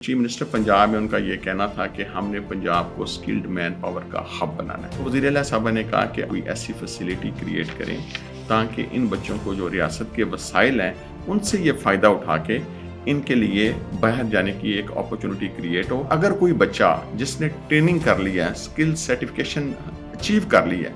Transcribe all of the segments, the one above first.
Chief minister Punjab میں ان کا یہ کہنا تھا کہ ہم نے پنجاب کو سکلڈ مین پاور کا ہب بنانا ہے۔ وزیر اعلیٰ صاحبہ نے کہا کہ کوئی ایسی فیسلٹی کریٹ کریں تاکہ ان بچوں کو جو ریاست کے وسائل ہیں ان سے یہ فائدہ اٹھا کے ان کے لیے باہر جانے کی ایک اپرچونٹی کریٹ ہو۔ اگر کوئی بچہ جس نے ٹریننگ کر لیا ہے، اسکل سرٹیفکیشن اچیو کر لی ہے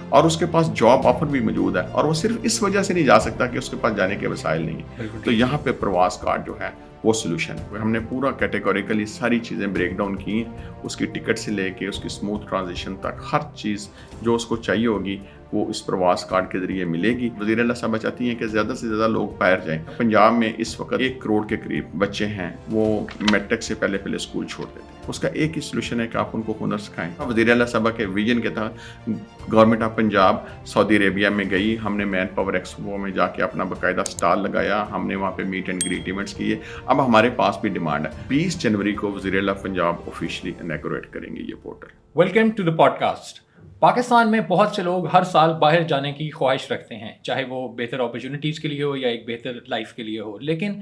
اور اس کے پاس جاب آفر بھی موجود ہے اور وہ صرف اس وجہ سے نہیں جا سکتا کہ اس کے پاس جانے کے وسائل نہیں ہیں، تو یہاں پہ پرواز کارڈ جو ہے وہ سولوشن ہے۔ ہم نے پورا کیٹیگوریکلی ساری چیزیں بریک ڈاؤن کی ہیں، اس کی ٹکٹ سے لے کے اس کی اسموتھ ٹرانزیشن تک ہر چیز جو اس کو چاہیے ہوگی وہ اس پرواز کارڈ کے ذریعے ملے گی۔ وزیر اعلیٰ صاحبہ چاہتی ہیں کہ زیادہ سے زیادہ لوگ باہر جائیں۔ پنجاب میں اس وقت 1 کروڑ کے قریب بچے ہیں وہ میٹرک سے پہلے اسکول چھوڑ دیتے ہیں۔ اس کا ایک ہی سولوشن ہے کہ آپ ان کو ہنر سکھائیں۔ وزیر اعلیٰ صاحبہ کے ویژن کے تحت گورنمنٹ آف پنجاب سعودی عربیہ میں گئی، ہم نے مین پاور ایکسپو میں جا کے اپنا باقاعدہ اسٹال لگایا، ہم نے وہاں پہ میٹ اینڈ گریٹ ایونٹس کیے۔ اب ہمارے پاس بھی ڈیمانڈ ہے، 20 جنوری کو وزیر اعلیٰ پنجاب آفیشلی انیگوریٹ کریں گے یہ portal. Welcome to the podcast. Pakistan میں بہت سے لوگ ہر سال باہر جانے کی خواہش رکھتے ہیں، چاہے وہ بہتر اپرچونیٹیز کے لیے ہو یا ایک بہتر لائف کے لیے ہو، لیکن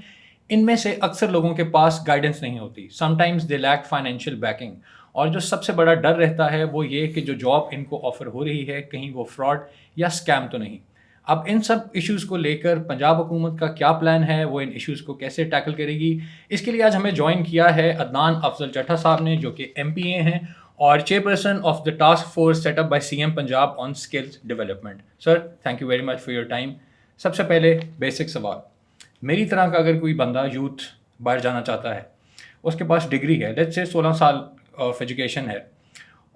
ان میں سے اکثر لوگوں کے پاس گائیڈنس نہیں ہوتی۔ Sometimes they lack financial backing, اور جو سب سے بڑا ڈر رہتا ہے وہ یہ کہ جو جاب ان کو آفر ہو رہی ہے کہیں وہ فراڈ یا اسکیم تو نہیں۔ اب ان سب ایشوز کو لے کر پنجاب حکومت کا کیا پلان ہے، وہ ان ایشوز کو کیسے ٹیکل کرے گی، اس کے لیے آج ہمیں جوائن کیا ہے عدنان افضل چٹھا صاحب نے، جو کہ MPA ہیں اور chairperson of the task force set up by CM Punjab on skills development. Sir, thank you very much for your time. سب سے پہلے بیسک سوال، میری طرح کا اگر کوئی بندہ یوتھ باہر جانا چاہتا ہے، اس کے پاس ڈگری ہے، لیٹس سے 16 سال آف ایجوکیشن ہے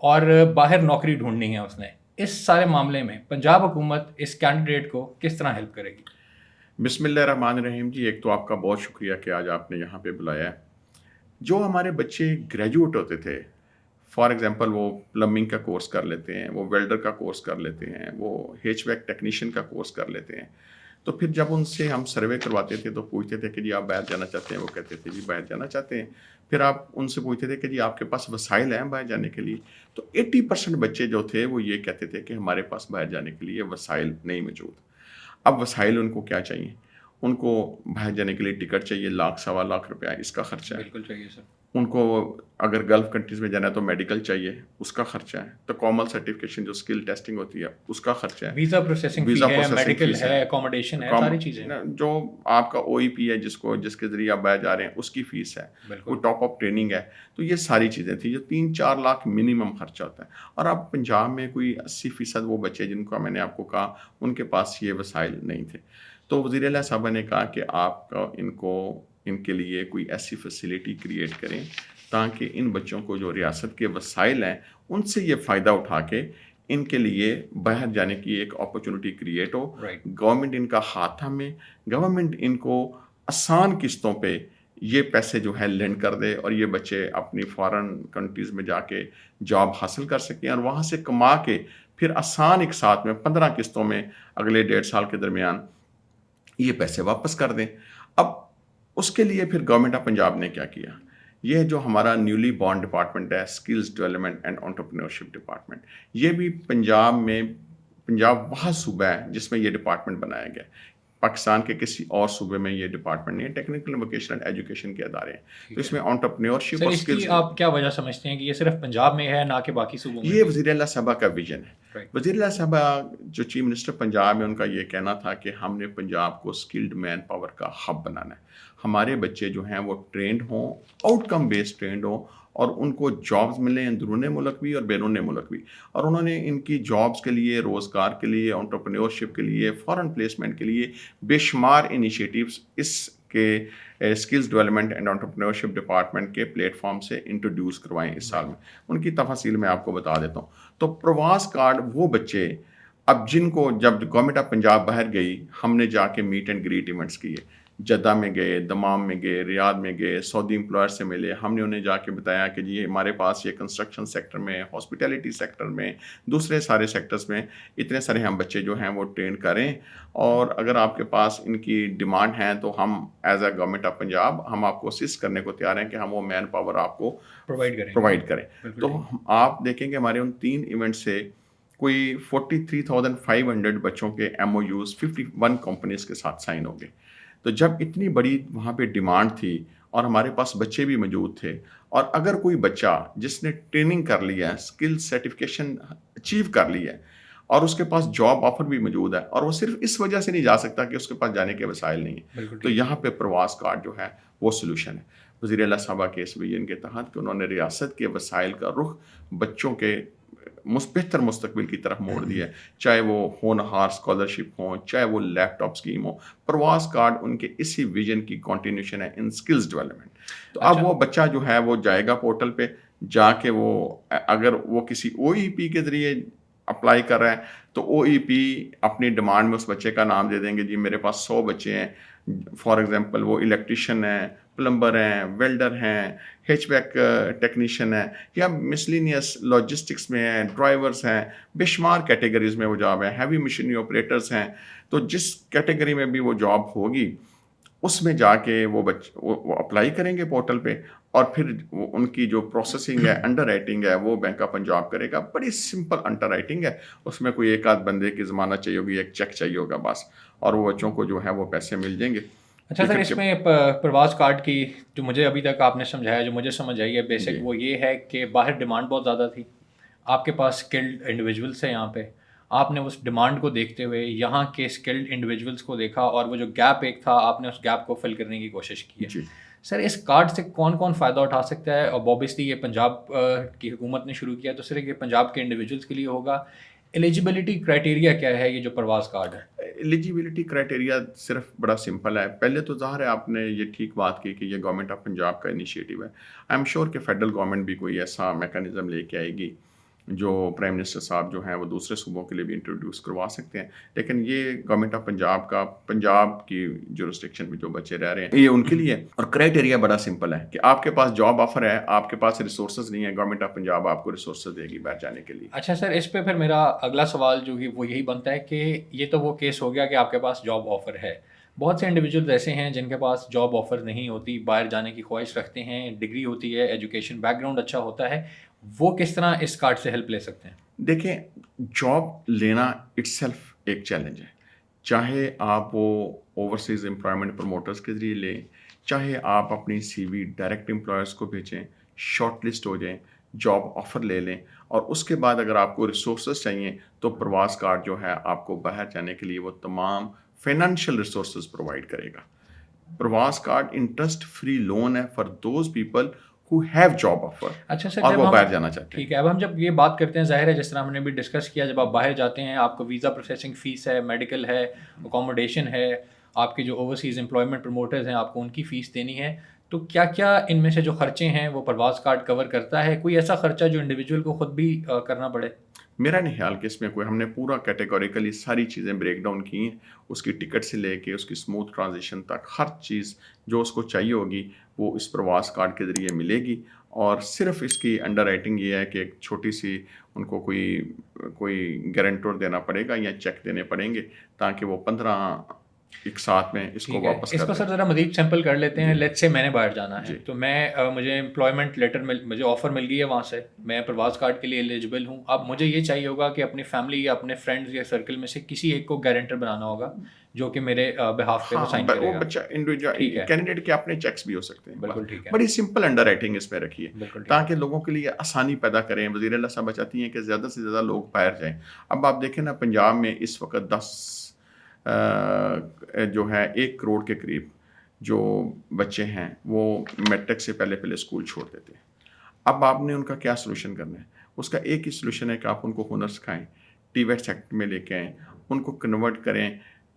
اور باہر نوکری ڈھونڈنی ہے اس نے، اس سارے معاملے میں پنجاب حکومت اس کینڈیڈیٹ کو کس طرح ہیلپ کرے گی؟ بسم اللہ الرحمن الرحیم جی، ایک تو آپ کا بہت شکریہ کہ آج آپ نے یہاں پہ بلایا ہے۔ جو ہمارے بچے گریجویٹ ہوتے تھے، فار ایگزامپل وہ پلمبنگ کا کورس کر لیتے ہیں، وہ ویلڈر کا کورس کر لیتے ہیں، وہ HVAC ٹیکنیشین کا کورس کر لیتے ہیں، تو پھر جب ان سے ہم سروے کرواتے تھے تو پوچھتے تھے کہ جی آپ باہر جانا چاہتے ہیں، وہ کہتے تھے جی باہر جانا چاہتے ہیں۔ پھر آپ ان سے پوچھتے تھے کہ جی آپ کے پاس وسائل ہیں باہر جانے کے لیے، تو 80% بچے جو تھے وہ یہ کہتے تھے کہ ہمارے پاس باہر جانے کے لیے وسائل نہیں موجود۔ اب وسائل ان کو کیا چاہیے؟ ان کو باہر جانے کے لیے ٹکٹ چاہیے، 1,00,000 روپیہ اس کا خرچہ ہے۔ بالکل چاہیے سر۔ ان کو اگر گلف کنٹریز میں جانا ہے تو میڈیکل چاہیے، اس کا خرچہ ہے۔ تو کامل سرٹیفکیشن جو اسکل ٹیسٹنگ ہوتی ہے اس کا خرچہ ہے، ویزا پروسیسنگ ہے، میڈیکل ہے، اکوموڈیشن ہے، ساری چیزیں۔ جو آپ کا OEP ہے جس کے ذریعے آپ باہر جا رہے ہیں اس کی فیس ہے، وہ ٹاپ اپ ٹریننگ ہے، تو یہ ساری چیزیں تھیں۔ جو 3-4 لاکھ منیمم خرچہ ہوتا ہے، اور اب پنجاب میں کوئی 80% وہ بچے جن کا میں نے آپ کو کہا ان کے پاس یہ وسائل نہیں تھے، تو وزیر اعلیٰ صاحبہ نے کہا کہ آپ ان کے لیے کوئی ایسی فیسلٹی کریٹ کریں تاکہ ان بچوں کو جو ریاست کے وسائل ہیں ان سے یہ فائدہ اٹھا کے ان کے لیے باہر جانے کی ایک اپرچونٹی کریٹ ہو۔ گورنمنٹ ان کا ہاتھ تھامے، گورنمنٹ ان کو آسان قسطوں پہ یہ پیسے جو ہے لینڈ کر دے اور یہ بچے اپنی فارن کنٹریز میں جا کے جاب حاصل کر سکیں اور وہاں سے کما کے پھر آسان ایک ساتھ میں 15 قسطوں میں اگلے 1.5 سال کے درمیان یہ پیسے واپس کر دیں۔ اب اس کے لیے پھر گورنمنٹ آف پنجاب نے کیا کیا؟ یہ جو ہمارا نیولی بورن ڈپارٹمنٹ ہے، skills development and entrepreneurship department, یہ بھی پنجاب وہ صوبہ ہے جس میں یہ ڈپارٹمنٹ بنایا گیا ہے۔ پاکستان کے کسی اور صوبے میں یہ ڈپارٹمنٹ نہیں ہے، ٹیکنیکل ووکیشنل ایجوکیشن کے ادارے ہیں، تو اس میں انٹرپرینیورشپ اور اسکلز۔ آپ کیا وجہ سمجھتے ہیں کہ یہ صرف پنجاب میں ہے نہ کہ باقی صوبوں میں؟ یہ وزیر اعلیٰ صاحبہ کا ویژن ہے۔ وزیر اعلیٰ صاحبہ جو چیف منسٹر پنجاب ہے ان کا یہ کہنا تھا کہ ہم نے پنجاب کو سکلڈ مین پاور کا ہب بنانا ہے، ہمارے بچے جو ہیں وہ ٹرینڈ ہوں، آؤٹ کم بیسڈ ٹرینڈ ہوں، اور ان کو جابز ملیں اندرون ملک بھی اور بیرون ملک بھی، اور انہوں نے ان کی جابز کے لیے، روزگار کے لیے، انٹرپرینیورشپ کے لیے، فارن پلیسمنٹ کے لیے بے شمار انیشیٹیوز اس کے skills development and entrepreneurship department کے پلیٹ فارم سے انٹروڈیوس کروائیں اس سال میں۔ ان کی تفاصیل میں آپ کو بتا دیتا ہوں۔ تو پرواز کارڈ وہ بچے اب جن کو جب گورنمنٹ آف پنجاب باہر گئی، ہم نے جا کے میٹ اینڈ گریٹ ایونٹس کیے، جدہ میں گئے، دمام میں گئے، ریاض میں گئے، سعودی امپلائر سے ملے، ہم نے انہیں جا کے بتایا کہ جی ہمارے پاس یہ کنسٹرکشن سیکٹر میں، ہاسپٹیلٹی سیکٹر میں، دوسرے سارے سیکٹرز میں اتنے سارے ہم بچے جو ہیں وہ ٹرین کریں، اور اگر آپ کے پاس ان کی ڈیمانڈ ہیں تو ہم as a government of Punjab ہم آپ کو اسسٹ کرنے کو تیار ہیں کہ ہم وہ مین پاور آپ کو پرووائڈ کریں۔ تو آپ دیکھیں کہ ہمارے ان 3 ایونٹ سے کوئی 43,500 بچوں کے MOUs 51 کمپنیز کے ساتھ سائن ہو گئے۔ تو جب اتنی بڑی وہاں پہ ڈیمانڈ تھی اور ہمارے پاس بچے بھی موجود تھے، اور اگر کوئی بچہ جس نے ٹریننگ کر لی ہے، اسکل سرٹیفکیشن اچیو کر لی ہے اور اس کے پاس جاب آفر بھی موجود ہے، اور وہ صرف اس وجہ سے نہیں جا سکتا کہ اس کے پاس جانے کے وسائل نہیں ہیں، بالکل تو ٹھیک یہاں پہ پرواز کارڈ جو ہے وہ سلوشن ہے۔ وزیر اعلیٰ صاحبہ کے اس ویژن کے تحت کہ انہوں نے ریاست کے وسائل کا رخ بچوں کے بہتر مستقبل کی طرف موڑ دیا ہے، چاہے وہ ہونہار اسکالرشپ ہوں، چاہے وہ لیپ ٹاپ اسکیم ہو، پرواز کارڈ ان کے اسی ویژن کی کنٹینیوشن ہے ان اسکلز ڈیولپمنٹ۔ تو اب اچھا وہ بچہ جو ہے وہ جائے گا پورٹل پہ جا کے، وہ اگر وہ کسی او ای پی کے ذریعے اپلائی کر رہا ہے تو او ای پی اپنی ڈیمانڈ میں اس بچے کا نام دے دیں گے، جی میرے پاس 100 بچے ہیں، فار ایگزامپل وہ الیکٹریشین ہیں، پلمبر ہیں، ویلڈر ہیں، ہیچ بیک ٹیکنیشین ہیں، یا مسلینیس لاجسٹکس میں ہیں، ڈرائیورز ہیں، بے شمار کیٹیگریز میں وہ جاب ہیں، ہیوی مشینری آپریٹرز ہیں۔ تو جس کیٹیگری میں بھی وہ جاب ہوگی اس میں جا کے وہ اپلائی کریں گے پورٹل پہ، اور پھر ان کی جو پروسیسنگ ہے، انڈر رائٹنگ ہے، وہ بینک آف پنجاب کرے گا۔ بڑی سمپل انڈر رائٹنگ ہے، اس میں کوئی ایک آدھ بندے کی ضمانت چاہیے ہوگی، ایک چیک چاہیے ہوگا بس، اور وہ بچوں کو جو ہے وہ پیسے مل جائیں گے۔ اچھا سر، اس میں پرواز کارڈ کی جو مجھے ابھی تک آپ نے سمجھایا، جو مجھے سمجھ آئی ہے بیسک، وہ یہ ہے کہ باہر ڈیمانڈ بہت زیادہ تھی، آپ کے پاس اسکلڈ انڈیویجولس ہیں یہاں پہ، آپ نے اس ڈیمانڈ کو دیکھتے ہوئے یہاں کے اسکلڈ انڈیویجولس کو دیکھا، اور وہ جو گیپ ایک تھا آپ نے اس گیپ کو فل کرنے کی کوشش کی ہے۔ سر اس کارڈ سے کون کون فائدہ اٹھا سکتا ہے؟ اور اوبیسلی یہ پنجاب کی حکومت نے شروع کیا، تو صرف یہ پنجاب کے انڈیویجولس کے لیے ہوگا؟ ایلیجیبلٹی کرائٹیریا کیا ہے یہ جو پرواز کارڈ ہے؟ ایلیجیبلٹی کرائٹیریا صرف بڑا سمپل ہے۔ پہلے تو ظاہر ہے آپ نے یہ ٹھیک بات کی کہ یہ گورنمنٹ آف پنجاب کا انیشیٹو ہے۔ آئی ایم شیور کہ فیڈرل گورنمنٹ بھی کوئی ایسا میکانزم لے کے آئے گی جو پرائم منسٹر صاحب جو ہیں وہ دوسرے صوبوں کے لیے بھی انٹروڈیوس کروا سکتے ہیں، لیکن یہ گورنمنٹ آف پنجاب کا، پنجاب کی جورسڈکشن میں جو بچے رہ رہے ہیں یہ ان کے لیے۔ اور کرائٹیریا بڑا سمپل ہے کہ آپ کے پاس جاب آفر ہے، آپ کے پاس ریسورسز نہیں ہے، گورنمنٹ آف پنجاب آپ کو ریسورسز دے گی باہر جانے کے لیے۔ اچھا سر، اس پہ پھر میرا اگلا سوال جو کہ وہ یہی بنتا ہے کہ یہ تو وہ کیس ہو گیا کہ آپ کے پاس جاب آفر ہے، بہت سے انڈیویجولز ایسے ہیں جن کے پاس جاب آفر نہیں ہوتی، باہر جانے کی خواہش رکھتے ہیں، ڈگری ہوتی ہے، ایجوکیشن بیک گراؤنڈ اچھا ہوتا ہے، وہ کس طرح اس کارڈ سے ہیلپ لے سکتے ہیں؟ دیکھیں، جاب لینا اٹ سیلف ایک چیلنج ہے، چاہے آپ وہ اوورسیز امپلائمنٹ پروموٹرز کے ذریعے لیں، چاہے آپ اپنی سی وی ڈائریکٹ امپلائرز کو بھیجیں، شارٹ لسٹ ہو جائیں، جاب آفر لے لیں، اور اس کے بعد اگر آپ کو ریسورسز چاہیے تو پرواز کارڈ جو ہے آپ کو باہر جانے کے لیے وہ تمام فائنینشیل ریسورسز پرووائڈ کرے گا۔ پرواز کارڈ انٹرسٹ فری لون ہے for those people who have job offer، اچھا سر، اور جب وہ ہم باہر جانا چاہتے ہیں۔ ٹھیک ہے، اب ہم جب یہ بات کرتے ہیں، ظاہر ہے جس طرح ہم نے بھی ڈسکس کیا، جب آپ باہر جاتے ہیں آپ کو ویزا پروسیسنگ فیس ہے، میڈیکل ہے، اکوموڈیشن ہے، آپ کے جو اوورسیز امپلائمنٹ پروموٹرز ہیں آپ کو ان کی فیس دینی ہے، تو کیا کیا ان میں سے جو خرچے ہیں وہ پرواز کارڈ کور کرتا ہے؟ کوئی ایسا خرچہ جو انڈیویجول کو خود بھی کرنا پڑے؟ میرا نہیں خیال کہ اس میں کوئی، ہم نے پورا کیٹیگوریکلی ساری چیزیں بریک ڈاؤن کی ہیں، اس کی ٹکٹ سے لے کے اس کی اسموتھ ٹرانزیشن تک، ہر چیز جو اس کو چاہیے ہوگی وہ اس پرواز کارڈ کے ذریعے ملے گی۔ اور صرف اس کی انڈر رائٹنگ یہ ہے کہ ایک چھوٹی سی ان کو کوئی گارنٹور دینا پڑے گا یا چیک دینے پڑیں گے تاکہ وہ 15 ایک ساتھ میں اس کو واپس اس کر کو دیں۔ سر ذرا مزید سیمپل کر لیتے ہیں۔ لیٹس سے میں نے باہر جانا ہے، تو میں مجھے امپلائمنٹ لیٹر مجھے آفر مل گئی ہے وہاں سے، میں پرواز کارڈ کے لیے ایلیجیبل ہوں۔ اب مجھے یہ چاہیے ہوگا کہ اپنی فیملی یا اپنے فرینڈز یا سرکل میں سے کسی ایک کو گارنٹر بنانا ہوگا جو کہ میرے بہاف پہ وہ سائن کرے وہ گا۔ بچہ انڈیویجول کینڈیڈیٹ کے اپنے چیکس بھی ہو سکتے ہیں۔ بالکل ٹھیک ہے، بڑی سمپل انڈر رائٹنگ اس میں رکھی ہے بالکل تاکہ لوگوں کے لیے آسانی پیدا کریں۔ وزیر اعلیٰ صاحب چاہتی ہیں کہ زیادہ سے زیادہ لوگ باہر جائیں۔ اب آپ دیکھیں نا، پنجاب میں اس وقت 10 جو ہے 1 کروڑ کے قریب جو بچے ہیں وہ میٹرک سے پہلے اسکول چھوڑ دیتے ہیں۔ اب آپ نے ان کا کیا سلوشن کرنا ہے؟ اس کا ایک ہی سلوشن ہے کہ آپ ان کو ہنر سکھائیں، ٹی ویٹ سیکٹر میں لے کے آئیں، ان کو کنورٹ کریں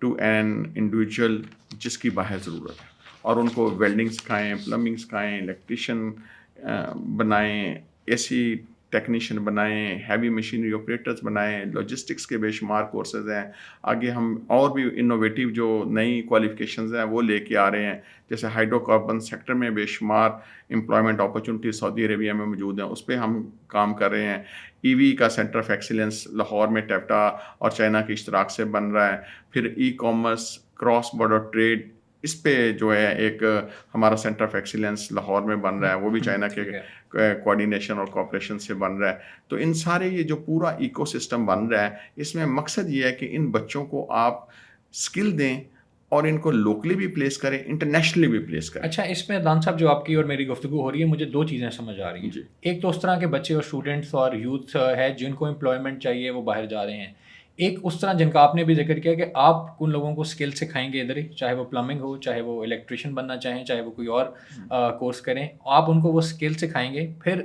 ٹو این انڈیویجول جس کی باہر ضرورت ہے، اور ان کو ویلڈنگ سکھائیں، پلمبنگ سکھائیں، الیکٹریشین بنائیں، اے سی ٹیکنیشین بنائیں، ہیوی مشینری آپریٹرز بنائیں، لاجسٹکس کے بے شمار کورسز ہیں۔ آگے ہم اور بھی انوویٹیو جو نئی کوالیفیکیشنز ہیں وہ لے کے آ رہے ہیں، جیسے ہائیڈرو کاربن سیکٹر میں بے شمار امپلائمنٹ اپرچونٹی سعودی عربیہ میں موجود ہیں، اس پہ ہم کام کر رہے ہیں۔ ای وی کا سینٹر آف ایکسیلنس لاہور میں ٹیپٹا اور چائنا کے اشتراک سے بن رہا ہے۔ پھر e commerce, cross border trade, اس پہ جو ہے ایک ہمارا سینٹر آف ایکسیلنس لاہور میں بن رہا ہے، وہ بھی چائنا کے کوآرڈینیشن اور کوآپریشن سے بن رہا ہے۔ تو ان سارے یہ جو پورا ایکو سسٹم بن رہا ہے، اس میں مقصد یہ ہے کہ ان بچوں کو آپ اسکل دیں اور ان کو لوکلی بھی پلیس کریں, انٹرنیشنلی بھی پلیس کریں. اچھا, اس میں دان صاحب جو آپ کی اور میری گفتگو ہو رہی ہے, مجھے دو چیزیں سمجھ آ رہی ہیں. جی. ایک تو اس طرح کے بچے اور اسٹوڈنٹس اور یوتھ ہے جن کو امپلائمنٹ چاہیے, وہ باہر جا رہے ہیں. ایک اس طرح جن کا آپ نے بھی ذکر کیا کہ آپ ان لوگوں کو اسکل سکھائیں گے ادھر ہی, چاہے وہ پلمبنگ ہو, چاہے وہ الیکٹریشین بننا چاہیں, چاہے وہ کوئی اور کورس کریں, آپ ان کو وہ اسکل سکھائیں گے, پھر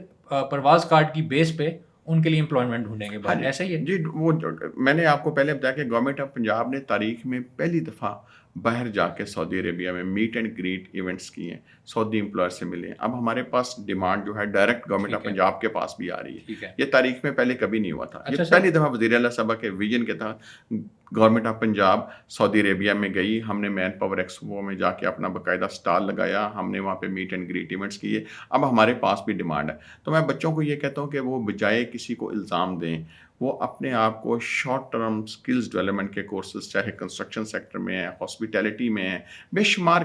پرواز کارڈ کی بیس پہ ان کے لیے امپلائمنٹ ڈھونڈیں گے باہر, ایسا ہی ہے؟ جی, وہ میں نے آپ کو پہلے بتایا کہ گورنمنٹ آف پنجاب نے تاریخ میں پہلی دفعہ باہر جا کے سعودی عربیہ میں میٹ اینڈ گریٹ ایونٹس کیے ہیں, سعودی امپلائر سے ملے ہیں. اب ہمارے پاس ڈیمانڈ جو ہے ڈائریکٹ گورنمنٹ آف پنجاب کے پاس بھی آ رہی ہے. یہ تاریخ میں پہلے کبھی نہیں ہوا تھا. یہ پہلی دفعہ وزیر اعلیٰ صاحبہ کے ویژن کے تحت گورنمنٹ آف پنجاب سعودی عربیہ میں گئی. ہم نے مین پاور ایکسپو میں جا کے اپنا باقاعدہ اسٹال لگایا, ہم نے وہاں پہ میٹ اینڈ گریٹ ایونٹس کیے. اب ہمارے پاس بھی ڈیمانڈ ہے. تو میں بچوں کو یہ کہتا ہوں کہ وہ بجائے کسی کو الزام دیں, وہ اپنے آپ کو شارٹ ٹرم سکلز ڈیولپمنٹ کے کورسز, چاہے کنسٹرکشن سیکٹر میں ہیں, ہاسپٹیلٹی میں ہیں, بے شمار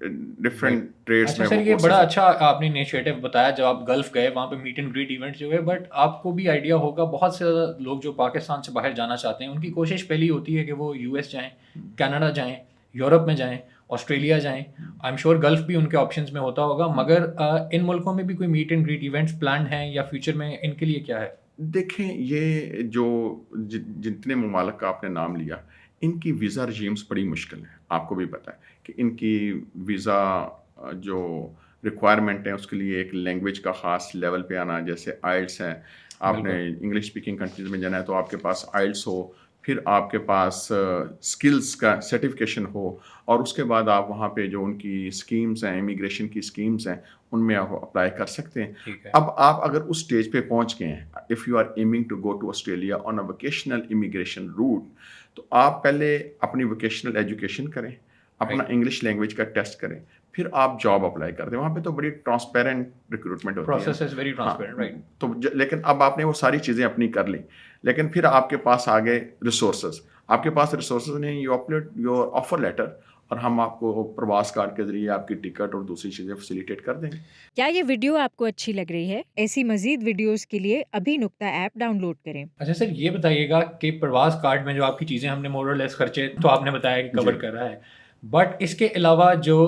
ڈفرینٹ ٹریڈس میں. سر, یہ بڑا اچھا آپ نے انیشیٹو بتایا. جب آپ گلف گئے وہاں پہ میٹ اینڈ گریٹ ایونٹس جو ہے, بٹ آپ کو بھی آئیڈیا ہوگا بہت سے زیادہ لوگ جو پاکستان سے باہر جانا چاہتے ہیں, ان کی کوشش پہلی ہوتی ہے کہ وہ یو ایس جائیں, کینیڈا جائیں, یورپ میں جائیں, آسٹریلیا جائیں. آئی ایم شیور گلف بھی ان کے آپشنز میں ہوتا ہوگا, مگر ان ملکوں میں بھی کوئی meet and greet events planned ہیں یا فیوچر میں ان کے لیے کیا ہے؟ دیکھیں, یہ جو جتنے ممالک کا آپ نے نام لیا, ان کی ویزا رجیمز بڑی مشکل ہیں. آپ کو بھی پتہ ہے کہ ان کی ویزا جو ریکوائرمنٹ ہے اس کے لیے ایک لینگویج کا خاص لیول پہ آنا, جیسے آئلٹس ہے. آپ نے انگلش اسپیکنگ کنٹریز میں جانا ہے تو آپ کے پاس آئلٹس ہو, پھر آپ کے پاس اسکلز کا سرٹیفکیشن ہو, اور اس کے بعد آپ وہاں پہ جو ان کی اسکیمز ہیں, امیگریشن کی اسکیمز ہیں, ان میں آپ اپلائی کر سکتے ہیں. اب آپ اگر اس اسٹیج پہ پہنچ گئے ہیں, if you are aiming to go to Australia on a vocational immigration route, تو آپ پہلے اپنی ووکیشنل ایجوکیشن کریں, اپنا انگلش لینگویج کا ٹیسٹ کریں, پھر آپ جاب اپلائی کرتے ہیں. وہاں پہ تو بڑی ٹرانسپیرنٹ ریکروٹمنٹ ہوتی ہے, process is very transparent, right. تو لیکن اب آپ نے وہ ساری چیزیں اپنی کر لیں, لیکن پھر آپ کے پاس آ گئے ریسورسز. آپ کے پاس ریسورسز نہیں, you upload your offer letter, اور ہم آپ کو پرواز کارڈ کے ذریعے آپ کی ٹکٹ اور دوسری چیزیں فیسیلیٹیٹ کر دیں گے. کیا یہ ویڈیو آپ کو اچھی لگ رہی ہے؟ ایسی مزید ویڈیوز کے لیے ابھی نقطہ ایپ ڈاؤن لوڈ کریں. اچھا سر, یہ بتائیے گا کہ پرواز کارڈ میں جو آپ کی چیزیں ہم نے مور اور لیس خرچے تو آپ نے بتایا کہ کور کر رہا ہے, بٹ اس کے علاوہ جو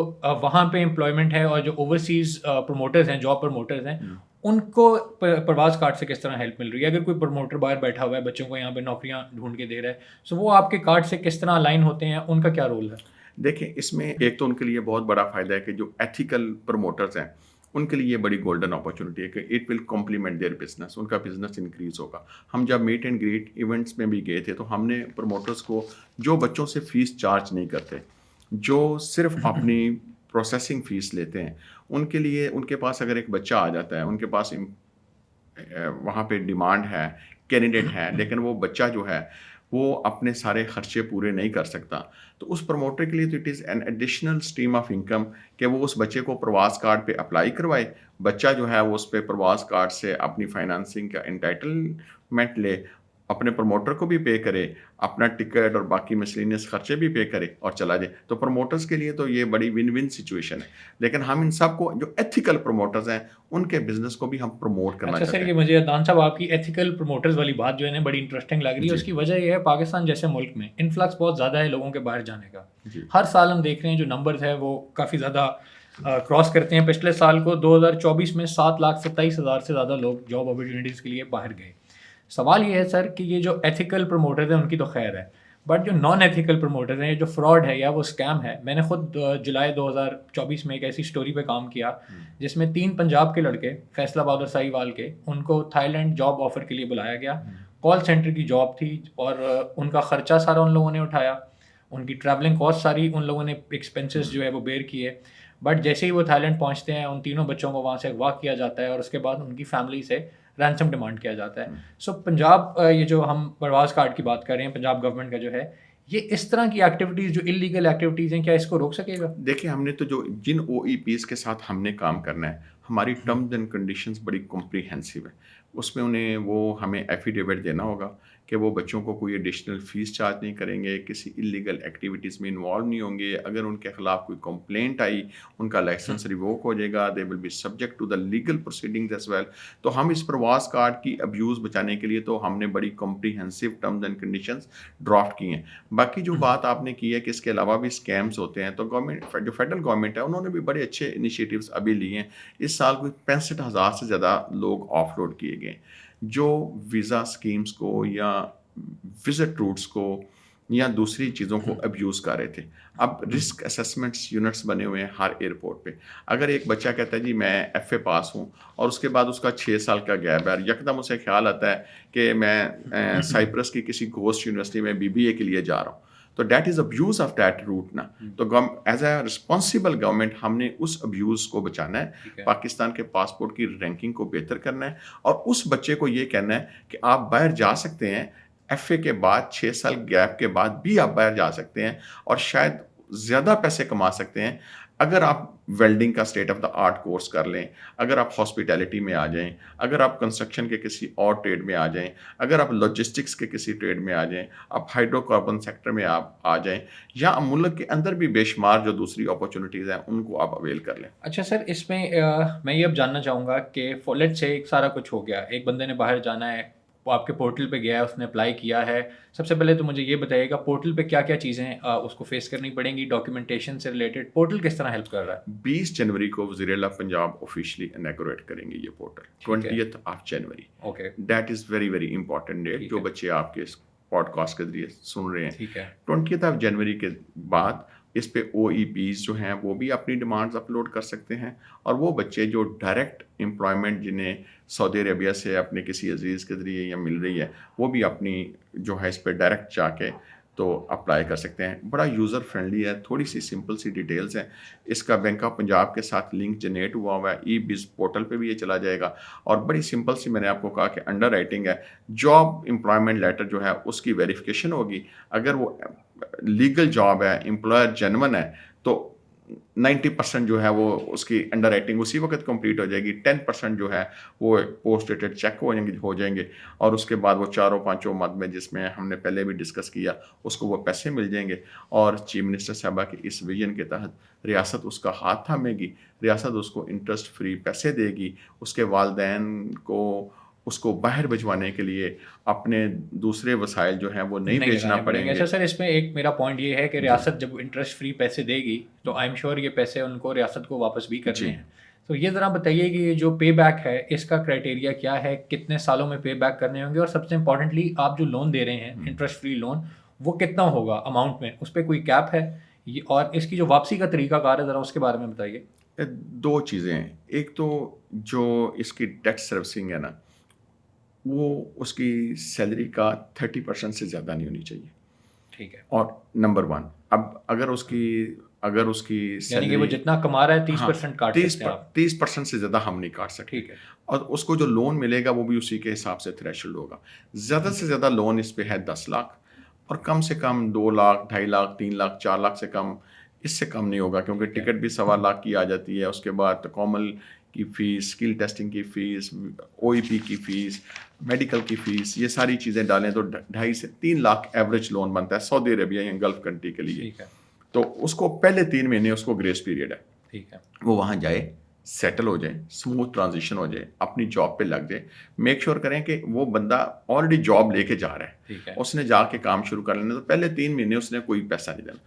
وہاں پہ امپلائمنٹ ہے اور جو اوورسیز پروموٹرز ہیں, جاب پروموٹرز ہیں, ان کو پرواز کارڈ سے کس طرح ہیلپ مل رہی ہے؟ اگر کوئی پروموٹر باہر بیٹھا ہوا ہے, بچوں کو یہاں پہ نوکریاں ڈھونڈ کے دے رہا ہے, سو وہ آپ کے کارڈ سے کس طرح الائن ہوتے ہیں, ان کا کیا رول ہے؟ دیکھیں, اس میں ایک تو ان کے لیے بہت بڑا فائدہ ہے کہ جو ایتھیکل پروموٹرز ہیں ان کے لیے یہ بڑی گولڈن اپارچونیٹی ہے کہ it will complement their business, ان کا بزنس انکریز ہوگا. ہم جب میٹ اینڈ گریٹ ایونٹس میں بھی گئے تھے تو ہم نے پروموٹرز کو جو بچوں سے فیس چارج نہیں کرتے, جو صرف اپنی پروسیسنگ فیس لیتے ہیں, ان کے لیے ان کے پاس اگر ایک بچہ آ جاتا ہے, ان کے پاس وہاں پہ ڈیمانڈ ہے, کینڈیڈیٹ ہے, لیکن وہ بچہ جو ہے وہ اپنے سارے خرچے پورے نہیں کر سکتا, تو اس پروموٹر کے لیے تو it is an additional stream of income کہ وہ اس بچے کو پرواز کارڈ پہ اپلائی کروائے. بچہ جو ہے وہ اس پہ پرواز کارڈ سے اپنی فائنانسنگ کا انٹائٹلمنٹ لے, اپنے پروموٹر کو بھی پے کرے, اپنا ٹکٹ اور باقی مسلینس خرچے بھی پے کرے اور چلا جائے. تو پروموٹرز کے لیے تو یہ بڑی ون ون سچویشن ہے. لیکن ہم ان سب کو جو ایتھیکل پروموٹرز ہیں ان کے بزنس کو بھی ہم پروموٹ کرنا چاہتے ہیں. اچھا سر, یہ مجھے عدنان صاحب آپ کی ایتھیکل پروموٹرز والی بات جو ہے نا بڑی انٹرسٹنگ لگ رہی ہے. اس کی وجہ یہ ہے پاکستان جیسے ملک میں انفلکس بہت زیادہ ہے لوگوں کے باہر جانے کا. ہر سال ہم دیکھ رہے ہیں جو نمبرز ہے وہ کافی زیادہ کراس کرتے ہیں. پچھلے سال کو 2024 میں 7,27,000 سے زیادہ لوگ جاب اپرچونیٹیز کے لیے باہر گئے. سوال یہ ہے سر کہ یہ جو ایتھیکل پروموٹرز ہیں ان کی تو خیر ہے, بٹ جو نان ایتھیکل پروموٹرز ہیں, جو فراڈ ہے یا وہ اسکیم ہے. میں نے خود جولائی 2024 میں ایک ایسی سٹوری پہ کام کیا جس میں 3 پنجاب کے لڑکے, فیصل آباد اور ساہیوال کے, ان کو تھائی لینڈ جاب آفر کے لیے بلایا گیا. کال سینٹر کی جاب تھی اور ان کا خرچہ سارا ان لوگوں نے اٹھایا, ان کی ٹریولنگ کاسٹ ساری ان لوگوں نے ایکسپینسز جو ہے وہ بیئر کیے. بٹ جیسے ہی وہ تھائی لینڈ پہنچتے ہیں ان تینوں بچوں کو وہاں سے اغوا کیا جاتا ہے اور اس کے بعد ان کی فیملی سے رینسم ڈیمانڈ کیا جاتا ہے. سو پنجاب, یہ جو ہم پرواز کارڈ کی بات کر رہے ہیں, پنجاب گورنمنٹ کا جو ہے, یہ اس طرح کی ایکٹیویٹیز جو انلیگل ایکٹیویٹیز ہیں, کیا اس کو روک سکے گا؟ دیکھیں, ہم نے تو جو جن او ای پیز کے ساتھ ہم نے کام کرنا ہے, ہماری ٹرمز اینڈ کنڈیشنز بڑی کمپریہنسو ہے. اس میں انہیں وہ ہمیں ایفیڈیوٹ دینا ہوگا کہ وہ بچوں کو کوئی ایڈیشنل فیس چارج نہیں کریں گے, کسی انلیگل ایکٹیویٹیز میں انوالو نہیں ہوں گے. اگر ان کے خلاف کوئی کمپلینٹ آئی ان کا لائسنس ریووک ہو جائے گا, they will be subject to the legal proceedings as well. تو ہم اس پرواز کارڈ کی ابیوز بچانے کے لیے تو ہم نے بڑی comprehensive terms and conditions draft کی ہیں. باقی جو بات آپ نے کی ہے کہ اس کے علاوہ بھی اسکیمز ہوتے ہیں, تو گورنمنٹ جو فیڈرل گورنمنٹ ہے انہوں نے بھی بڑے اچھے انیشیٹیوز ابھی لیے ہیں. اس سال کوئی 65,000 سے زیادہ لوگ آف لوڈ کیے گئے جو ویزا اسکیمز کو یا وزٹ روٹس کو یا دوسری چیزوں کو ابیوز کر رہے تھے. اب رسک اسیسمنٹس یونٹس بنے ہوئے ہیں ہر ایئرپورٹ پہ. اگر ایک بچہ کہتا ہے جی میں ایف اے پاس ہوں اور اس کے بعد اس کا 6 سال کا گیپ ہے, یکدم اسے خیال آتا ہے کہ میں سائپرس کی کسی گھوسٹ یونیورسٹی میں BBA کے لیے جا رہا ہوں, تو that is abuse of that route نا. تو ایز اے رسپانسبل گورنمنٹ ہم نے اس ابیوز کو بچانا ہے, پاکستان کے پاسپورٹ کی رینکنگ کو بہتر کرنا ہے, اور اس بچے کو یہ کہنا ہے کہ آپ باہر جا سکتے ہیں, ایف اے کے بعد 6 سال گیپ کے بعد بھی آپ باہر جا سکتے ہیں اور شاید زیادہ پیسے کما سکتے ہیں اگر آپ ویلڈنگ کا state of the art course کر لیں, اگر آپ ہاسپٹیلٹی میں آ جائیں, اگر آپ کنسٹرکشن کے کسی اور ٹریڈ میں آ جائیں, اگر آپ لاجسٹکس کے کسی ٹریڈ میں آ جائیں, آپ ہائیڈرو کاربن سیکٹر میں آپ آ جائیں, یا ملک کے اندر بھی بے شمار جو دوسری اپرچونیٹیز ہیں ان کو آپ اویل کر لیں. اچھا سر, اس میں میں یہ اب جاننا چاہوں گا کہ لیٹ سے ایک سارا کچھ ہو گیا, ایک بندے نے باہر جانا ہے, وہ آپ کے پورٹل پہ گیا ہے, اس نے اپلائی کیا ہے. سب سے پہلے تو مجھے یہ بتائیے گا پورٹل پہ کیا کیا چیزیں اس کو فیس کرنی پڑیں گی, ڈاکیومنٹیشن سے ریلیٹڈ پورٹل کس طرح ہیلپ کر رہا ہے؟ 20 جنوری کو وزیر اعلیٰ پنجاب آفیشیلی انیگوریٹ کریں گے یہ portal, 20th of January. Okay, that is very very important date. جو بچے آپ کے اس پوڈ کاسٹ کے ذریعے سن رہے ہیں, ٹھیک ہے, 20th آف جنوری کے بعد اس پہ OEPs جو ہیں وہ بھی اپنی ڈیمانڈز اپلوڈ کر سکتے ہیں, اور وہ بچے جو ڈائریکٹ امپلائمنٹ جنہیں سعودی عربیہ سے اپنے کسی عزیز کے ذریعے یا مل رہی ہے, وہ بھی اپنی جو ہے اس پہ ڈائریکٹ جا کے تو اپلائی کر سکتے ہیں. بڑا یوزر فرینڈلی ہے, تھوڑی سی سمپل سی ڈیٹیلز ہیں. اس کا بینک آف پنجاب کے ساتھ لنک جنریٹ ہوا ہوا ہے, ای-بز پورٹل پہ بھی یہ چلا جائے گا, اور بڑی سمپل سی میں نے آپ کو کہا کہ انڈر رائٹنگ ہے. جاب امپلائمنٹ لیٹر جو ہے اس کی ویریفیکیشن ہوگی, اگر وہ لیگل جاب ہے, امپلائر جینون ہے, تو 90% جو ہے وہ اس کی انڈر رائٹنگ اسی وقت کمپلیٹ ہو جائے گی. 10% جو ہے وہ پوسٹ ڈیٹڈ چیک ہو جائیں گے, اور اس کے بعد وہ 4-5 مد میں جس میں ہم نے پہلے بھی ڈسکس کیا اس کو وہ پیسے مل جائیں گے. اور چیف منسٹر صاحبہ کی اس ویژن کے تحت ریاست اس کا ہاتھ تھامے گی, ریاست اس کو انٹرسٹ فری پیسے دے گی, اس کے والدین کو اس کو باہر بھجوانے کے لیے اپنے دوسرے وسائل جو ہیں وہ نہیں بھیجنا پڑیں گے. اچھا سر, اس میں ایک میرا پوائنٹ یہ ہے کہ ریاست جب انٹرسٹ فری پیسے دے گی تو آئی ایم شیور یہ پیسے ان کو ریاست کو واپس بھی کرنے ہیں. تو یہ ذرا بتائیے کہ یہ جو پے بیک ہے اس کا کرائٹیریا کیا ہے, کتنے سالوں میں پے بیک کرنے ہوں گے, اور سب سے امپورٹنٹلی آپ جو لون دے رہے ہیں انٹرسٹ فری لون وہ کتنا ہوگا اماؤنٹ میں, اس پہ کوئی کیپ ہے, اور اس کی جو واپسی کا طریقہ کار ہے ذرا اس کے بارے میں بتائیے. 2 چیزیں ہیں. ایک تو جو اس کی ڈیٹ سروسنگ ہے نا, وہ اس کی سیلری کا 30% سے زیادہ نہیں ہونی چاہیے. ٹھیک ہے, اور نمبر 1 اب اگر اس کی یعنی کہ وہ جتنا کما رہا ہے 30% کاٹ سکتے ہیں آپ. 30% سے زیادہ ہم نہیں کاٹ سکتے. ٹھیک ہے, اور اس کو جو لون ملے گا وہ بھی اسی کے حساب سے تھریشولڈ ہوگا. زیادہ سے زیادہ لون اس پہ ہے 10 لاکھ, اور کم سے کم 2 لاکھ 2.5 لاکھ 3 لاکھ 4 لاکھ سے کم اس سے کم نہیں ہوگا, کیونکہ ٹکٹ بھی 1.25 لاکھ کی آ جاتی ہے. اس کے بعد تکامل کی فیس, اسکل ٹیسٹنگ کی فیس, OEP کی فیس, میڈیکل کی فیس, یہ ساری چیزیں ڈالیں تو 2.5 سے 3 لاکھ ایوریج لون بنتا ہے سعودی عربیہ یا گلف کنٹری کے لیے. تو اس کو پہلے 3 مہینے اس کو گریس پیریڈ ہے. ٹھیک ہے, وہ وہاں جائے, سیٹل ہو جائے, اسموتھ ٹرانزیشن ہو جائے, اپنی جاب پہ لگ جائے. میک شیور کریں کہ وہ بندہ آلریڈی جاب لے کے جا رہا ہے, اس نے جا کے کام شروع کر لینا. تو پہلے 3 مہینے اس نے کوئی پیسہ نہیں دینا.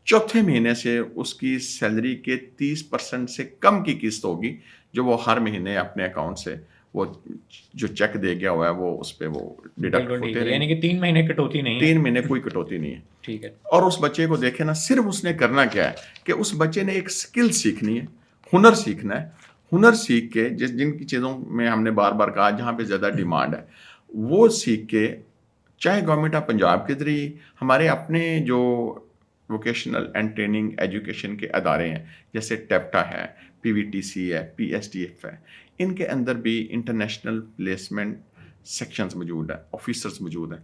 چوتھے مہینے سے اس کی سیلری کے 30% سے کم کی قسط ہوگی جو وہ ہر مہینے اپنے اکاؤنٹ سے وہ جو چیک دے گیا ہوا ہے وہ اس پہ وہ ڈیڈکٹ ہوتے رہیں. یعنی کہ 3 مہینے کٹوتی نہیں ہے. 3 مہینے کوئی کٹوتی نہیں ہے. ٹھیک ہے, اور اس بچے کو دیکھیں نا, صرف اس نے کرنا کیا ہے کہ اس بچے نے ایک اسکل سیکھنی ہے, ہنر سیکھنا ہے. ہنر سیکھ کے جن کی چیزوں میں ہم نے بار بار کہا جہاں پہ زیادہ ڈیمانڈ ہے وہ سیکھ کے, چاہے گورنمنٹ آف پنجاب کے ذریعے, ہمارے اپنے جو ووکیشنل اینڈ ٹریننگ ایجوکیشن کے ادارے ہیں جیسے ٹیپٹا ہے, PVTC ہے, PSDF ہے, ان کے اندر بھی انٹرنیشنل پلیسمنٹ سیکشنز موجود ہیں, آفیسرز موجود ہیں.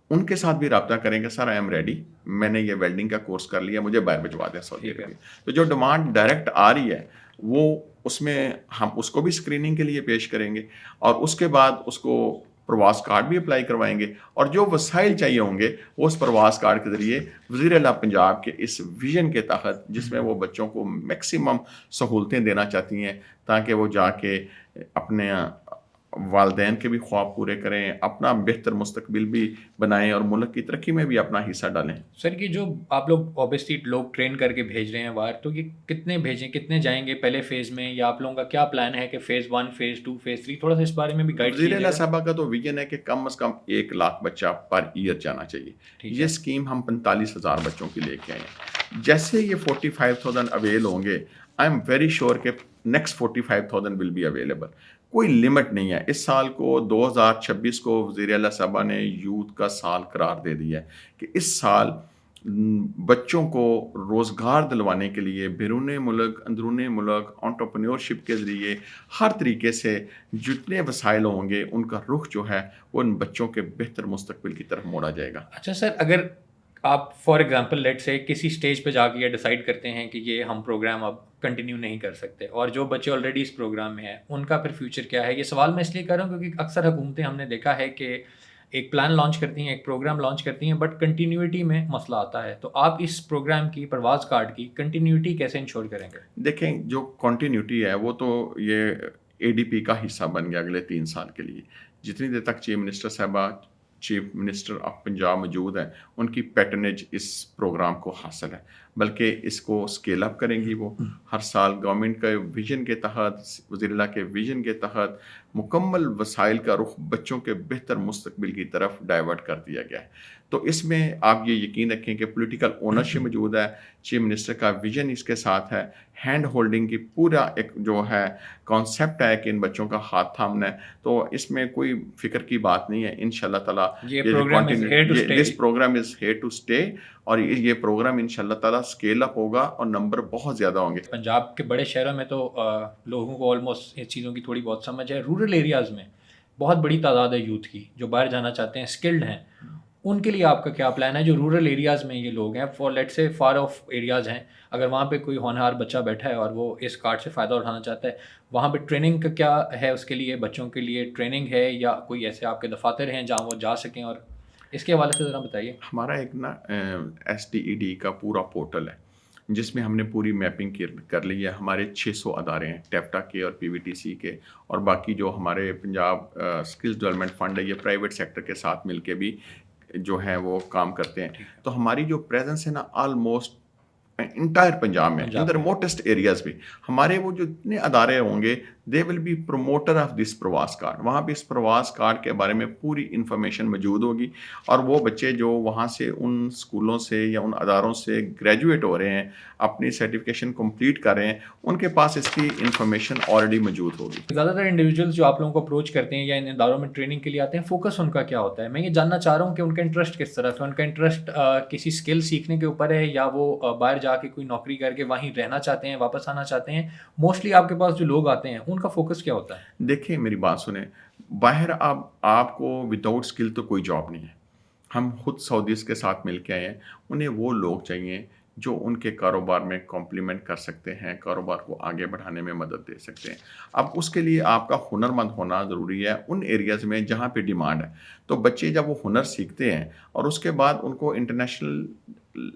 ان کے ساتھ بھی رابطہ کریں گے, سر آئی ایم ریڈی, میں نے یہ ویلڈنگ کا کورس کر لیا, مجھے باہر بھجوا دیں سعودی عربیہ. تو جو ڈیمانڈ ڈائریکٹ آ رہی ہے وہ اس میں ہم اس کو بھی اسکریننگ کے لیے پیش کریں گے اور اس کے بعد اس کو پرواز کارڈ بھی اپلائی کروائیں گے اور جو وسائل چاہیے ہوں گے وہ اس پرواز کارڈ کے ذریعے وزیر اعلیٰ پنجاب کے اس ویژن کے تحت جس میں وہ بچوں کو میکسیمم سہولتیں دینا چاہتی ہیں تاکہ وہ جا کے اپنے والدین کے بھی خواب پورے کریں, اپنا بہتر مستقبل بھی بنائیں اور ملک کی ترقی میں بھی اپنا حصہ ڈالیں. سر یہ جو آپ لوگ اوبیسلی لوگ ٹرین کر کے بھیج رہے ہیں باہر, تو یہ کتنے بھیجیں, کتنے جائیں گے پہلے فیز میں, یا آپ لوگوں کا کیا پلان ہے کہ فیز 1, فیز 2, فیز 3, تھوڑا سا اس بارے میں بھی گائیڈ وزیر اعلیٰ صاحبہ کا تو ویژن ہے کہ کم از کم 1 لاکھ بچہ پر ایئر جانا چاہیے. یہ اسکیم ہم 45,000 بچوں کی لے کے آئے ہیں. جیسے یہ 45,000 اویل ہوں گے, آئی ایم ویری شیور کہ نیکسٹ 45,000 ول بی اویلیبل. کوئی لمٹ نہیں ہے. اس سال کو 2026 کو وزیر اعلیٰ صاحبہ نے یوتھ کا سال قرار دے دیا ہے کہ اس سال بچوں کو روزگار دلوانے کے لیے بیرون ملک, اندرون ملک, انٹرپرینیورشپ کے ذریعے ہر طریقے سے جتنے وسائل ہوں گے ان کا رخ جو ہے وہ ان بچوں کے بہتر مستقبل کی طرف موڑا جائے گا. اچھا سر, اگر آپ فار ایگزامپل لیٹ سے کسی اسٹیج پہ جا کے یہ ڈیسائیڈ کرتے ہیں کہ یہ ہم پروگرام اب کنٹینیو نہیں کر سکتے, اور جو بچے آلریڈی اس پروگرام میں ہیں ان کا پھر فیوچر کیا ہے؟ یہ سوال میں اس لیے کر رہا ہوں کیونکہ اکثر حکومتیں ہم نے دیکھا ہے کہ ایک پلان لانچ کرتی ہیں, ایک پروگرام لانچ کرتی ہیں, بٹ کنٹینیوٹی میں مسئلہ آتا ہے. تو آپ اس پروگرام کی, پرواز کارڈ کی کنٹینیوٹی کیسے انشور کریں گے؟ دیکھیں, جو کنٹینیوٹی ہے وہ تو یہ ADP کا حصہ بن گیا اگلے 3 سال کے لیے. جتنی دیر تک چیف منسٹر صاحبہ, چیف منسٹر آف پنجاب موجود ہیں, ان کی پیٹرنیج اس پروگرام کو حاصل ہے, بلکہ اس کو اسکیل اپ کریں گی. وہ ہر سال گورنمنٹ کے ویژن کے تحت, وزیر اللہ کے ویژن کے تحت مکمل وسائل کا رخ بچوں کے بہتر مستقبل کی طرف ڈائیورٹ کر دیا گیا ہے. تو اس میں آپ یہ یقین رکھیں کہ پولیٹیکل اونرشپ موجود ہے, چیف منسٹر کا ویژن اس کے ساتھ ہے, ہینڈ ہولڈنگ کی پورا ایک جو ہے کانسیپٹ ہے کہ ان بچوں کا ہاتھ تھامنا ہے. تو اس میں کوئی فکر کی بات نہیں ہے. انشاءاللہ تعالیٰ this programme is here to stay, اور یہ پروگرام انشاءاللہ تعالیٰ اسکیل اپ ہوگا اور نمبر بہت زیادہ ہوں گے. پنجاب کے بڑے شہروں میں تو لوگوں کو آلموسٹ اس چیزوں کی تھوڑی بہت سمجھ ہے. رورل ایریاز میں بہت بڑی تعداد ہے یوتھ کی جو باہر جانا چاہتے ہیں, اسکلڈ ہیں. ان کے لیے آپ کا کیا پلان ہے جو رورل ایریاز میں یہ لوگ ہیں, فار لیٹ سے فار آف ایریاز ہیں, اگر وہاں پہ کوئی ہونہار بچہ بیٹھا ہے اور وہ اس کارڈ سے فائدہ اٹھانا چاہتا ہے, وہاں پہ ٹریننگ کا کیا ہے اس کے لیے, بچوں کے لیے ٹریننگ ہے یا کوئی ایسے آپ کے دفاتر ہیں جہاں وہ جا سکیں, اور اس کے حوالے سے ذرا بتائیے. ہمارا ایک نا SDED کا پورا پورٹل ہے جس میں ہم نے پوری میپنگ کر لی ہے. ہمارے 600 ادارے ہیں, ٹیپٹا کے اور PVTC کے, اور باقی جو ہمارے پنجاب اسکلز ڈیولپمنٹ فنڈ ہے, یہ پرائیویٹ سیکٹر کے ساتھ مل کے بھی جو ہے وہ کام کرتے ہیں. تو ہماری جو پریزنس ہے نا آلموسٹ انٹائر پنجاب میں, ان دا ریموٹسٹ ایریاز بھی ہمارے وہ جو اتنے ادارے ہوں گے, they will be promoter of this Parwaz card. وہاں پہ اس پرواز کارڈ کے بارے میں پوری انفارمیشن موجود ہوگی, اور وہ بچے جو وہاں سے ان اسکولوں سے یا ان اداروں سے گریجویٹ ہو رہے ہیں, اپنی سرٹیفکیشن کمپلیٹ کر رہے ہیں, ان کے پاس اس کی انفارمیشن آلریڈی موجود ہوگی. زیادہ تر انڈیویجولس جو آپ لوگوں کو اپروچ کرتے ہیں یا ان اداروں میں ٹریننگ کے لیے آتے ہیں, فوکس ان کا کیا ہوتا ہے؟ میں یہ جاننا چاہ رہا ہوں کہ ان کا انٹرسٹ کس طرح ہے. ان کا انٹرسٹ کسی اسکل سیکھنے کے اوپر ہے, یا وہ باہر جا کے کوئی نوکری کر کے وہیں رہنا چاہتے ہیں, واپس آنا چاہتے ہیں؟ موسٹلی آپ کے پاس جو لوگ آتے ہیں ان کا فوکس کیا ہوتا ہے؟ دیکھیں میری بات سنیں, باہر آپ کو وداؤٹ اسکل تو کوئی جاب نہیں ہے. ہم خود سعودیز کے ساتھ مل کے آئے ہیں. انہیں وہ لوگ چاہیے جو ان کے کاروبار میں کمپلیمنٹ کر سکتے ہیں, کاروبار کو آگے بڑھانے میں مدد دے سکتے ہیں. اب اس کے لیے آپ کا ہنرمند ہونا ضروری ہے ان ایریاز میں جہاں پہ ڈیمانڈ ہے. تو بچے جب وہ ہنر سیکھتے ہیں اور اس کے بعد ان کو انٹرنیشنل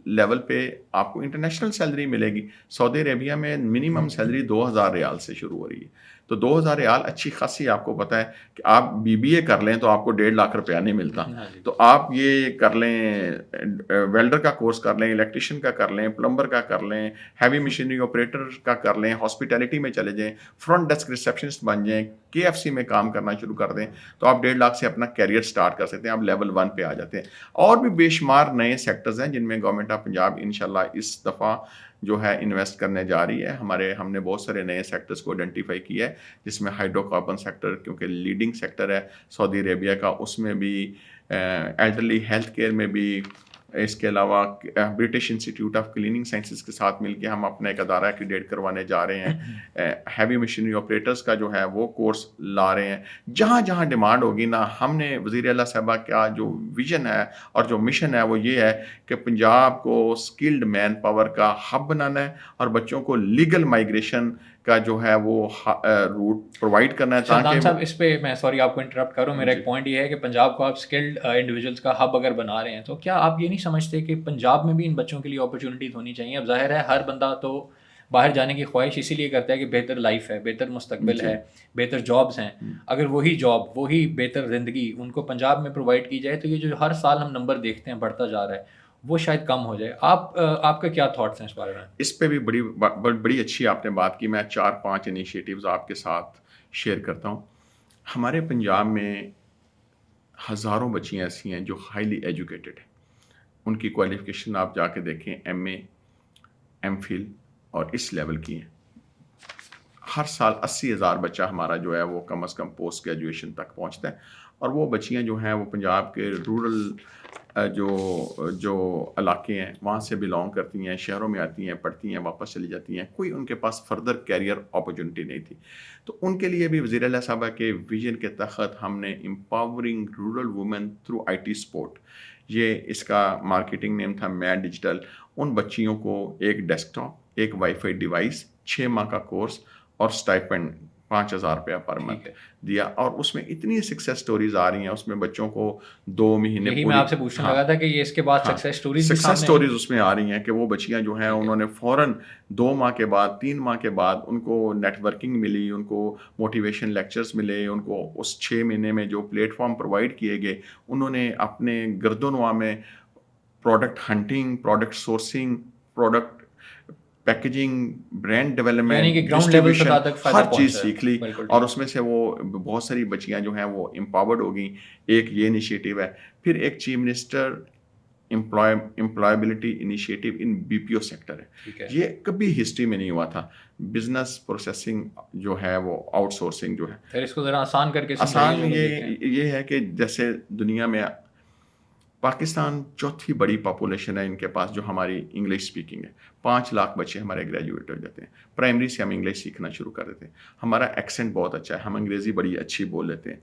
لیول پہ آپ کو انٹرنیشنل سیلری ملے گی. سعودی عربیہ میں منیمم سیلری 2,000 ریال سے شروع ہو رہی ہے. تو 2,000 ریال اچھی خاصی, آپ کو پتہ ہے کہ آپ BBA کر لیں تو آپ کو 1.5 لاکھ روپیہ نہیں ملتا. تو آپ یہ کر لیں, ویلڈر کا کورس کر لیں, الیکٹریشین کا کر لیں, پلمبر کا کر لیں, ہیوی مشینری آپریٹر کا کر لیں, ہاسپٹیلٹی میں چلے جائیں, فرنٹ ڈیسک ریسیپشنسٹ بن جائیں, KFC میں کام کرنا شروع کر دیں, تو آپ 1.5 لاکھ سے اپنا کیریئر سٹارٹ کر سکتے ہیں. آپ لیول 1 پہ آ جاتے ہیں. اور بھی بے شمار نئے سیکٹرز ہیں جن میں گورنمنٹ آف پنجاب انشاءاللہ اس دفعہ جو ہے انویسٹ کرنے جا رہی ہے. ہم نے بہت سارے نئے سیکٹرز کو آئیڈینٹیفائی کیا ہے, جس میں ہائیڈرو کاربن سیکٹر کیونکہ لیڈنگ سیکٹر ہے سعودی عربیہ کا, اس میں بھی ایلڈرلی ہیلتھ کیئر میں بھی. اس کے علاوہ British institute of cleaning sciences کے ساتھ مل کے ہم اپنا ایک ادارہ ایکریڈیٹ کروانے جا رہے ہیں. ہیوی مشینری آپریٹرز کا جو ہے وہ کورس لا رہے ہیں. جہاں جہاں ڈیمانڈ ہوگی نا, ہم نے وزیر اعلیٰ صاحبہ کا جو ویژن ہے اور جو مشن ہے وہ یہ ہے کہ پنجاب کو اسکلڈ مین پاور کا ہب بنانا ہے, اور بچوں کو لیگل مائیگریشن کا جو ہے وہ روٹ پرووائڈ کرنا ہے شادان صاحب تاکہ اس پہ میں سوری آپ کو انٹرپٹ کروں، میرا ایک پوائنٹ یہ ہے کہ پنجاب کو آپ اسکلڈ انڈیویجولس کا ہب اگر بنا رہے ہیں تو کیا آپ یہ نہیں سمجھتے کہ پنجاب میں بھی ان بچوں کے لیے اپرچونیٹیز ہونی چاہیے؟ اب ظاہر ہے ہر بندہ تو باہر جانے کی خواہش اسی لیے کرتا ہے کہ بہتر لائف ہے، بہتر مستقبل ہے، بہتر جابس ہیں. اگر وہی جاب وہی بہتر زندگی ان کو پنجاب میں پرووائڈ کی جائے تو یہ جو ہر سال ہم نمبر دیکھتے ہیں بڑھتا جا رہا ہے وہ شاید کم ہو جائے. آپ کا کیا تھاٹس ہیں اس بارے میں؟ اس پہ بھی بڑی اچھی آپ نے بات کی. میں 4-5 انیشیٹیوز آپ کے ساتھ شیئر کرتا ہوں. ہمارے پنجاب میں ہزاروں بچیاں ایسی ہیں جو ہائیلی ایجوکیٹڈ ہیں. ان کی کوالیفیکیشن آپ جا کے دیکھیں ایم فل اور اس لیول کی ہیں. ہر سال 80,000 بچہ ہمارا جو ہے وہ کم از کم پوسٹ گریجویشن تک پہنچتا ہے. اور وہ بچیاں جو ہیں وہ پنجاب کے رورل جو علاقے ہیں وہاں سے بلانگ کرتی ہیں، شہروں میں آتی ہیں، پڑھتی ہیں، واپس چلی جاتی ہیں. کوئی ان کے پاس فردر کیریئر اپرچونٹی نہیں تھی. تو ان کے لیے بھی وزیر اعلیٰ صاحبہ کے ویژن کے تحت ہم نے empowering rural women through IT support, یہ اس کا مارکیٹنگ نیم تھا میں ڈیجیٹل. ان بچیوں کو ایک ڈیسک ٹاپ، ایک وائی فائی ڈیوائس، 6 ماہ کا کورس اور اسٹائپنڈ 5,000 روپیہ پر منتھ دیا. اور اس میں اتنی سکسیس سٹوریز آ رہی ہیں. اس میں بچوں کو 2 مہینے یہی میں آپ سے پوچھنے لگا تھا کہ یہ اس کے بعد سکسیس سٹوریز اس میں آ رہی ہیں کہ وہ بچیاں جو ہیں انہوں نے فوراً 2 ماہ کے بعد 3 ماہ کے بعد ان کو نیٹ ورکنگ ملی، ان کو موٹیویشن لیکچرز ملے، ان کو اس 6 مہینے میں جو پلیٹ فارم پرووائڈ کیے گئے انہوں نے اپنے گردنواں میں product hunting, product sourcing, product packaging, brand development, distribution, ہر چیز سیکھ لی. اور اس میں سے وہ بہت ساری بچیاں جو ہیں وہ امپاورڈ ہو گئیں. ایک یہ انیشیٹو ہے. پھر ایک چیف منسٹر امپلائبلٹی انیشیٹو ان BPO سیکٹر ہے. یہ کبھی ہسٹری میں نہیں ہوا تھا. بزنس پروسیسنگ جو ہے وہ آؤٹ سورسنگ جو ہے. پھر اس کو ذرا آسان کر کے آسان یہ ہے کہ جیسے دنیا میں پاکستان چوتھی بڑی پاپولیشن ہے ان کے پاس جو ہماری انگلش اسپیکنگ ہے. 5 لاکھ بچے ہمارے گریجویٹ ہو جاتے ہیں. پرائمری سے ہم انگلش سیکھنا شروع کر دیتے ہیں. ہمارا ایکسنٹ بہت اچھا ہے، ہم انگریزی بڑی اچھی بول لیتے ہیں.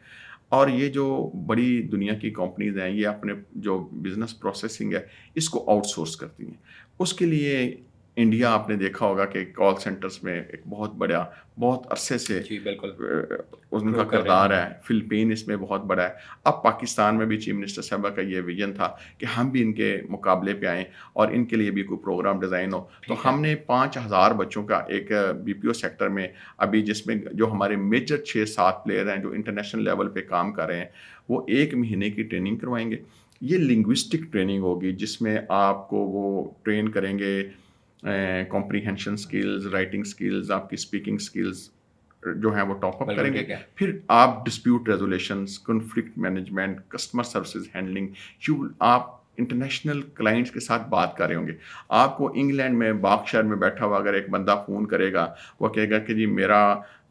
اور یہ جو بڑی دنیا کی کمپنیز ہیں یہ اپنے جو بزنس پروسیسنگ ہے اس کو آؤٹ سورس کرتی ہیں. اس کے لیے انڈیا آپ نے دیکھا ہوگا کہ کال سینٹرز میں ایک بہت عرصے سے ان کا کردار ہے. فلپین اس میں بہت بڑا ہے. اب پاکستان میں بھی چیف منسٹر صاحبہ کا یہ ویژن تھا کہ ہم بھی ان کے مقابلے پہ آئیں اور ان کے لیے بھی کوئی پروگرام ڈیزائن ہو. تو ہم نے 5,000 بچوں کا ایک BPO سیکٹر میں ابھی جس میں جو ہمارے میجر 6-7 پلیئر ہیں جو انٹرنیشنل لیول پہ کام کر رہے ہیں وہ 1 مہینے کی ٹریننگ کروائیں گے. یہ لنگوسٹک ٹریننگ ہوگی جس میں آپ کو وہ ٹرین کریں گے کمپریہنشن سکلز، رائٹنگ سکلز، آپ کی اسپیکنگ سکلز جو ہیں وہ ٹاپ اپ کریں گے. پھر آپ dispute resolutions, conflict management, customer services handling, آپ انٹرنیشنل کلائنٹس کے ساتھ بات کر رہے ہوں گے. آپ کو انگلینڈ میں باکشائر میں بیٹھا ہوا اگر ایک بندہ فون کرے گا وہ کہے گا کہ جی میرا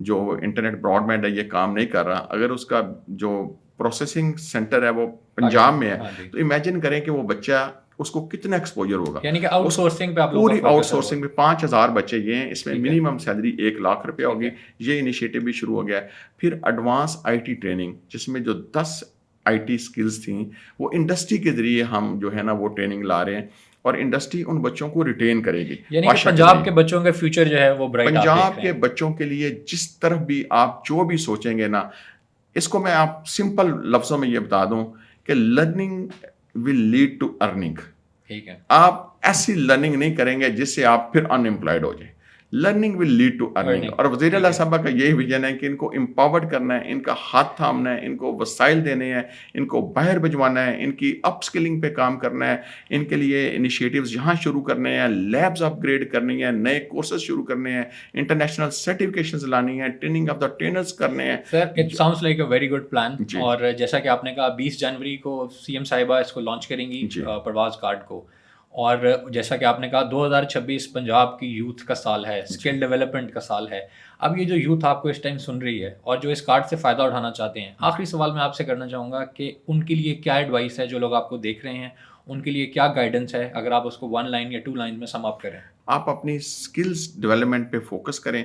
جو انٹرنیٹ براڈ بینڈ ہے یہ کام نہیں کر رہا. اگر اس کا جو پروسیسنگ سینٹر ہے وہ پنجاب میں ہے تو امیجن کریں کہ وہ بچہ اس کو کتنا ایکسپوجر ہوگا. یعنی کہ آؤٹ سورسنگ پہ آپ لوگ پوری آؤٹ سورسنگ پہ 5,000 بچے یہ ہیں. اس میں منیمم سیلری 1 لاکھ روپیہ ہوگی. یہ انیشیٹو بھی شروع ہو گیا ہے. پھر ایڈوانس IT ٹریننگ جس میں جو 10 IT سکلز تھیں وہ انڈسٹری کے ذریعے ہم جو ہے نا وہ ٹریننگ لا رہے ہیں اور انڈسٹری ان بچوں کو ریٹین کرے گی. یعنی کہ پنجاب کے بچوں کا فیوچر جو ہے وہ برائٹ. پنجاب کے بچوں کے لیے جس طرف بھی آپ جو بھی سوچیں گے نا، اس کو میں آپ سمپل لفظوں میں یہ بتا دوں کہ learning will lead to earning. آپ ایسی لرننگ نہیں کریں گے جس سے آپ پھر ان امپلائڈ ہو جائیں. Learning will lead to earning. اور وزیر اعلیٰ صاحبہ کا یہی ویژن ہے کہ ان کو امپاورڈ کرنا ہے، ان کا ہاتھ تھامنا ہے، ان کو وسائل دینے ہیں، ان کو باہر بھجوانا ہے، ان کی اپ اسکلنگ پہ کام کرنا ہے. ان کے لیے انیشیٹوز یہاں شروع کرنے ہیں، لیبز اپ گریڈ کرنی ہیں، نئے کورسز شروع کرنے ہیں، انٹرنیشنل سرٹیفکیشنز لانی ہیں، ٹریننگ آف دا ٹرینرز کرنے ہیں. Sir it sounds like a very good plan. اور جیسا کہ آپ نے کہا 20 جنوری کو CM صاحبہ اس کو لانچ کریں گی پرواز کارڈ کو. اور جیسا کہ آپ نے کہا 2026 پنجاب کی یوتھ کا سال ہے، اسکل ڈیولپمنٹ کا سال ہے. اب یہ جو یوتھ آپ کو اس ٹائم سن رہی ہے اور جو اس کارڈ سے فائدہ اٹھانا چاہتے ہیں، آخری سوال میں آپ سے کرنا چاہوں گا کہ ان کے لیے کیا ایڈوائس ہے؟ جو لوگ آپ کو دیکھ رہے ہیں ان کے لیے کیا گائیڈنس ہے؟ اگر آپ اس کو 1 لائن یا 2 لائن میں سم اپ کریں. آپ اپنی اسکلز ڈیولپمنٹ پہ فوکس کریں.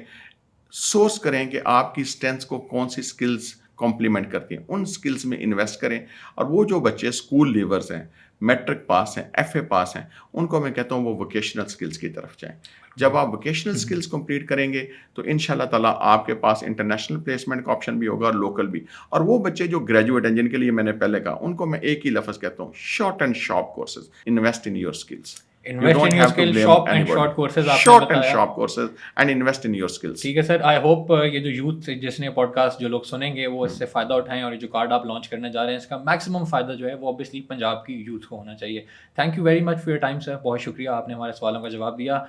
سورس کریں کہ آپ کی اسٹرینتھس کو کون سی اسکلز کمپلیمنٹ کرتی ہیں. ان سکلز میں انویسٹ کریں. اور وہ جو بچے اسکول لیورز ہیں, میٹرک پاس ہیں, ایف اے پاس ہیں, ان کو میں کہتا ہوں وہ ووکیشنل سکلز کی طرف جائیں. جب آپ ووکیشنل سکلز کمپلیٹ کریں گے تو ان شاء اللہ تعالیٰ آپ کے پاس انٹرنیشنل پلیسمنٹ کا آپشن بھی ہوگا اور لوکل بھی. اور وہ بچے جو گریجویٹ ہیں, جن کے لیے میں نے پہلے کہا, ان کو میں ایک ہی لفظ کہتا ہوں, short and sharp courses. Invest in your skills. Invest in your skill, sharp and short courses آپ نے شارٹ اینڈ بتایا. Sharp courses and invest in your skills. ٹھیک ہے سر, آئی ہوپ یہ جو یوتھ جس نے پوڈ کاسٹ جو لوگ سنیں گے وہ اس سے فائدہ اٹھائیں, اور یہ جو کارڈ آپ لانچ کرنے جا رہے ہیں اس کا میکسیمم فائدہ جو ہے وہ اوبیسلی پنجاب کی یوتھ کو ہونا چاہیے. Thank you very much for your time sir, بہت شکریہ, آپ نے ہمارے سوالوں کا جواب دیا.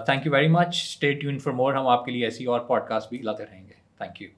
Thank you very much, stay tune for more. ہم آپ کے لیے ایسی اور پوڈ کاسٹ بھی لاتے رہیں گے. Thank you.